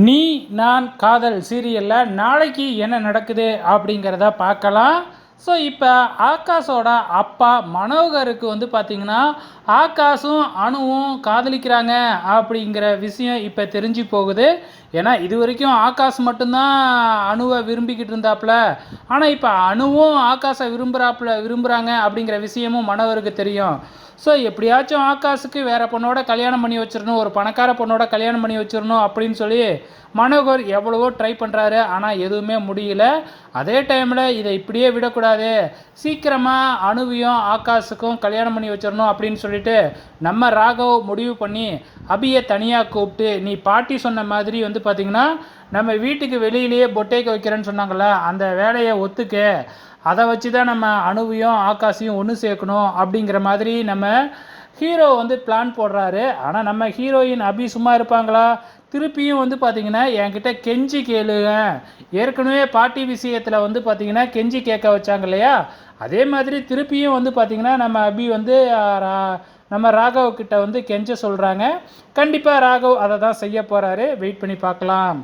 நீ நான் காதல் சீரியலில் நாளைக்கு என்ன நடக்குது அப்படிங்கிறத பார்க்கலாம். ஸோ இப்போ ஆகாஷோட அப்பா மனோகருக்கு பார்த்திங்கன்னா ஆகாஷும் அணுவும் காதலிக்கிறாங்க அப்படிங்கிற விஷயம் இப்போ தெரிஞ்சு போகுது. ஏன்னா இது வரைக்கும் ஆகாஷ் மட்டும்தான் அணுவை விரும்பிக்கிட்டு இருந்தாப்புல. ஆனால் இப்போ அணுவும் ஆகாஷை விரும்புகிறாங்க அப்படிங்கிற விஷயமும் மனோகருக்கு தெரியும். ஸோ எப்படியாச்சும் ஆகாஷுக்கு வேறு பொண்ணோட கல்யாணம் பண்ணி வச்சிடணும், ஒரு பணக்கார பொண்ணோட கல்யாணம் பண்ணி வச்சிடணும் அப்படின்னு சொல்லி மனோகர் எவ்வளவோ ட்ரை பண்ணுறாரு. ஆனால் எதுவுமே முடியல. அதே டைமில் இதை இப்படியே விடக்கூடாது, சீக்கிரமாக அணுவையும் ஆகாஷுக்கும் கல்யாணம் பண்ணி வச்சிடணும் அப்படின்னு சொல்லிட்டு நம்ம ராகவ் முடிவு பண்ணி அபியை தனியாக கூப்பிட்டு, நீ பாட்டி சொன்ன மாதிரி பார்த்திங்கன்னா நம்ம வீட்டுக்கு வெளியிலேயே பொட்டேக்க வைக்கிறேன்னு சொன்னாங்களே, அந்த வேலையை ஒத்துக்க, அதை வச்சு தான் நம்ம அணுவையும் ஆகாஷையும் ஒன்று சேர்க்கணும் அப்படிங்கிற மாதிரி நம்ம ஹீரோ பிளான் போடுறாரு. ஆனால் நம்ம ஹீரோயின் அபி சும்மா இருப்பாங்களா? திருப்பியும் பார்த்திங்கன்னா என்கிட்ட கெஞ்சி கேளுங்க, ஏற்கனவே பாட்டி விஷயத்தில் பார்த்திங்கன்னா கெஞ்சி கேட்க வச்சாங்க இல்லையா, அதே மாதிரி திருப்பியும் பார்த்திங்கன்னா நம்ம அபி நம்ம ராகவ் கிட்ட கெஞ்ச சொல்கிறாங்க. கண்டிப்பாக ராகவ் அதை தான் செய்ய போகிறாரு. வெயிட் பண்ணி பார்க்கலாம்.